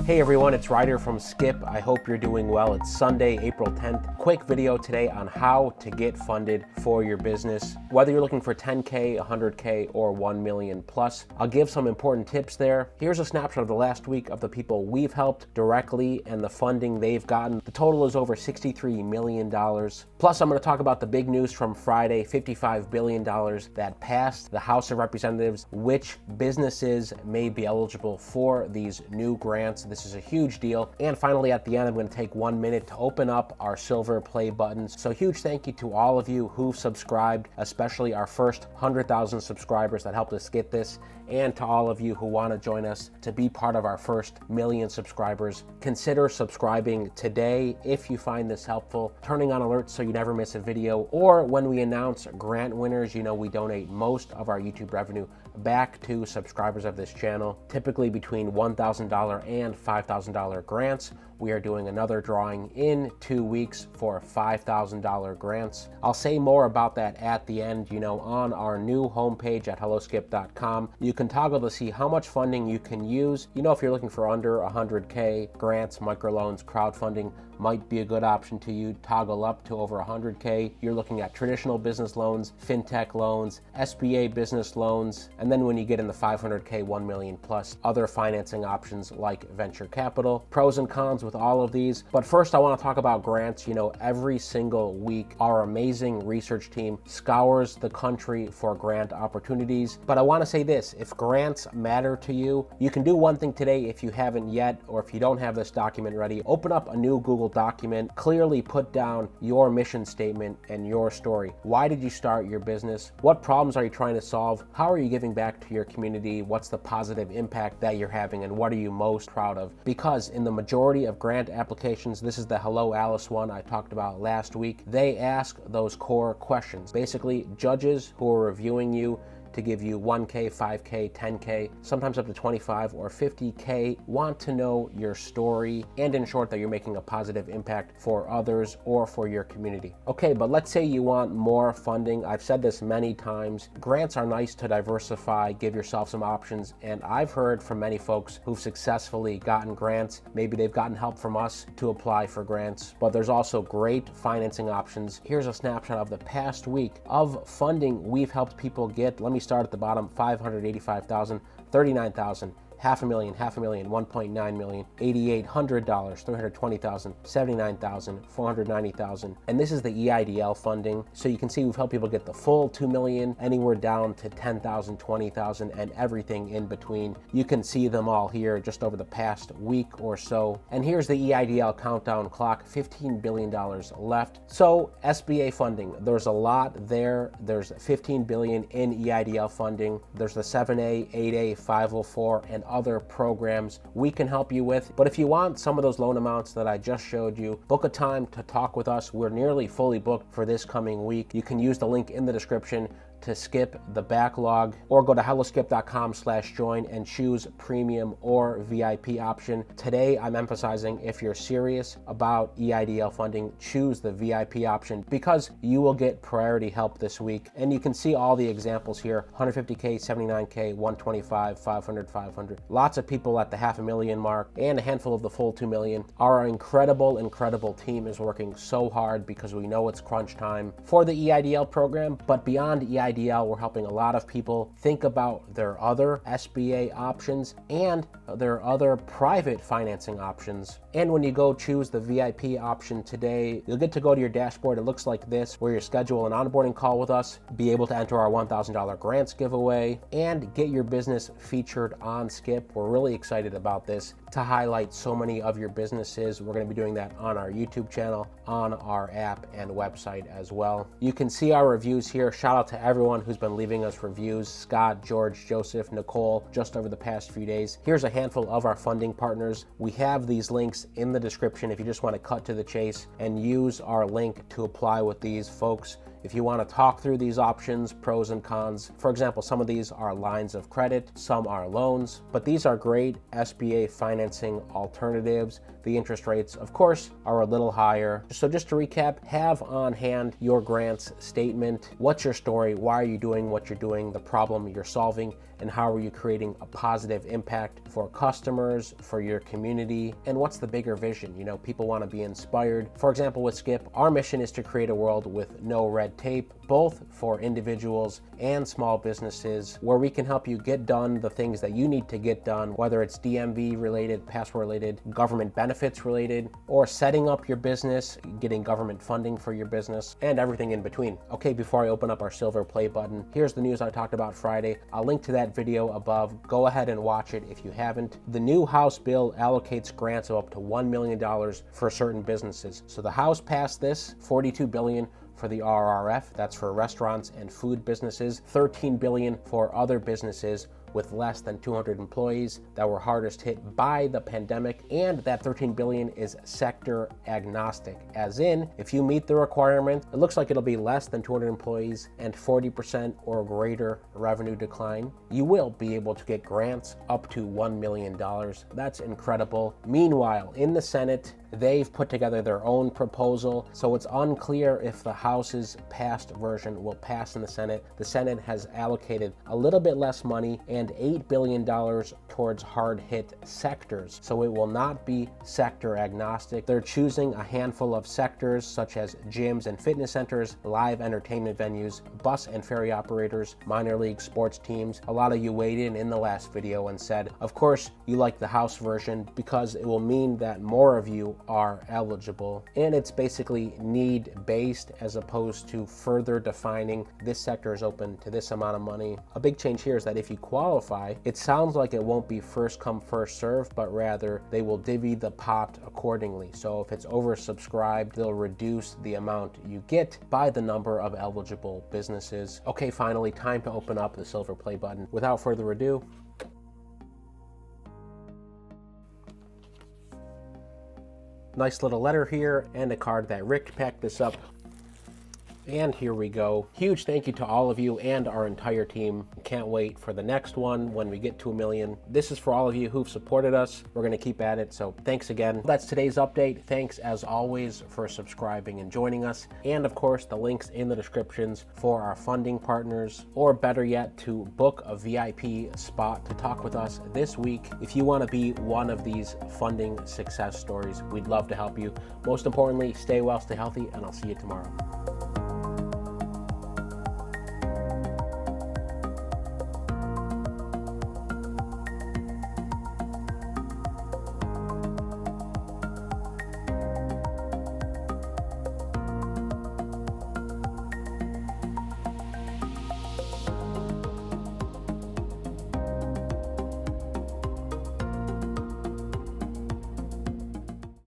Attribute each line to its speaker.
Speaker 1: Hey everyone, it's Ryder from Skip. I hope you're doing well. It's Sunday, April 10th. Quick video today on how to get funded for your business. Whether you're looking for 10K, 100K, or 1 million plus, I'll give some important tips there. Here's a snapshot of the last week of the people we've helped directly and the funding they've gotten. The total is over $63 million. Plus, I'm going to talk about the big news from Friday, $55 billion that passed the House of Representatives, which businesses may be eligible for these new grants. This is a huge deal. And finally, at the end, I'm going to take 1 minute to open up our silver play buttons. So huge thank you to all of you who've subscribed, especially our first 100,000 subscribers that helped us get this, and to all of you who want to join us to be part of our first million subscribers. Consider subscribing today if you find this helpful, turning on alerts so you never miss a video, or when we announce grant winners, you know we donate most of our YouTube revenue back to subscribers of this channel, typically between $1,000 and $5,000 grants. We are doing another drawing in 2 weeks for $5,000 grants. I'll say more about that at the end, on our new homepage at helloskip.com. You can toggle to see how much funding you can use. If you're looking for under 100K, grants, microloans, crowdfunding might be a good option to you. Toggle up to over 100K. You're looking at traditional business loans, fintech loans, SBA business loans, and then when you get in the 500K, 1 million plus, other financing options like venture capital. Pros and cons with all of these. But first, I want to talk about grants. Every single week, our amazing research team scours the country for grant opportunities. But I want to say this, if grants matter to you, you can do one thing today if you haven't yet, or if you don't have this document ready, open up a new Google document, clearly put down your mission statement and your story. Why did you start your business? What problems are you trying to solve? How are you giving back to your community? What's the positive impact that you're having, and what are you most proud of? Because in the majority of grant applications, this is the Hello Alice one I talked about last week, they ask those core questions. Basically, judges who are reviewing you to give you 1K, 5K, 10K, sometimes up to 25 or 50K, want to know your story and in short that you're making a positive impact for others or for your community. Okay, but let's say you want more funding. I've said this many times. Grants are nice to diversify, give yourself some options, and I've heard from many folks who've successfully gotten grants. Maybe they've gotten help from us to apply for grants, but there's also great financing options. Here's a snapshot of the past week of funding we've helped people get. Let me start at the bottom. 585,000, 39,000, $500,000, 1.9 million, $8,800, $320,000, 79,000, 490,000. And this is the EIDL funding. So you can see we've helped people get the full 2 million, anywhere down to 10,000, 20,000, and everything in between. You can see them all here just over the past week or so. And here's the EIDL countdown clock, $15 billion left. So SBA funding, there's a lot there. There's $15 billion in EIDL funding. There's the 7A, 8A, 504, and other programs we can help you with. But if you want some of those loan amounts that I just showed you, book a time to talk with us. We're nearly fully booked for this coming week. You can use the link in the description to skip the backlog, or go to helloskip.com/join and choose premium or VIP option. Today, I'm emphasizing if you're serious about EIDL funding, choose the VIP option because you will get priority help this week. And you can see all the examples here, 150K, 79K, 125, 500, 500. Lots of people at the $500,000 mark and a handful of the full 2 million. Our incredible team is working so hard because we know it's crunch time for the EIDL program, but beyond EIDL, we're helping a lot of people think about their other SBA options and their other private financing options. And when you go choose the VIP option today, you'll get to go to your dashboard. It looks like this, where you schedule an onboarding call with us, be able to enter our $1,000 grants giveaway, and get your business featured on Skip. We're really excited about this to highlight so many of your businesses. We're going to be doing that on our YouTube channel, on our app and website as well. You can see our reviews here. Shout out to everyone who's been leaving us reviews. Scott, George, Joseph, Nicole, just over the past few days. Here's a handful of our funding partners. We have these links in the description if you just want to cut to the chase and use our link to apply with these folks. If you want to talk through these options, pros and cons, for example, some of these are lines of credit, some are loans, but these are great SBA financing alternatives. The interest rates, of course, are a little higher. So just to recap, have on hand your grants statement. What's your story? Why are you doing what you're doing? The problem you're solving, and how are you creating a positive impact for customers, for your community, and what's the bigger vision? You know, people want to be inspired. For example, with Skip, our mission is to create a world with no red tape, both for individuals and small businesses, where we can help you get done the things that you need to get done, whether it's DMV related, passport related, government benefits related, or setting up your business, getting government funding for your business, and everything in between. Okay, before I open up our silver play button, here's the news I talked about Friday. I'll link to that video above. Go ahead and watch it if you haven't. The new House bill allocates grants of up to $1 million for certain businesses. So the House passed this, $42 billion for the RRF, that's for restaurants and food businesses, $13 billion for other businesses with less than 200 employees that were hardest hit by the pandemic, and that $13 billion is sector agnostic, as in, if you meet the requirement, it looks like it'll be less than 200 employees and 40% or greater revenue decline, you will be able to get grants up to $1 million. That's incredible. Meanwhile, in the Senate, they've put together their own proposal, so it's unclear if the House's passed version will pass in the Senate. The Senate has allocated a little bit less money and $8 billion towards hard-hit sectors, so it will not be sector agnostic. They're choosing a handful of sectors such as gyms and fitness centers, live entertainment venues, bus and ferry operators, minor league sports teams. A lot of you weighed in the last video and said, of course, you like the House version because it will mean that more of you are eligible, and it's basically need-based as opposed to further defining this sector is open to this amount of money. A big change here is that if you qualify, it sounds like it won't be first come first serve, but rather they will divvy the pot accordingly. So if it's oversubscribed, they'll reduce the amount you get by the number of eligible businesses. Okay, finally, time to open up the silver play button. Without further ado, nice little letter here and a card that Rick packed this up. And here we go. Huge thank you to all of you and our entire team. Can't wait for the next one when we get to 1 million. This is for all of you who've supported us. We're going to keep at it, so thanks again. That's today's update. Thanks as always for subscribing and joining us. And of course, the links in the descriptions for our funding partners, or better yet, to book a VIP spot to talk with us this week. If you want to be one of these funding success stories, we'd love to help you. Most importantly, stay well, stay healthy, and I'll see you tomorrow.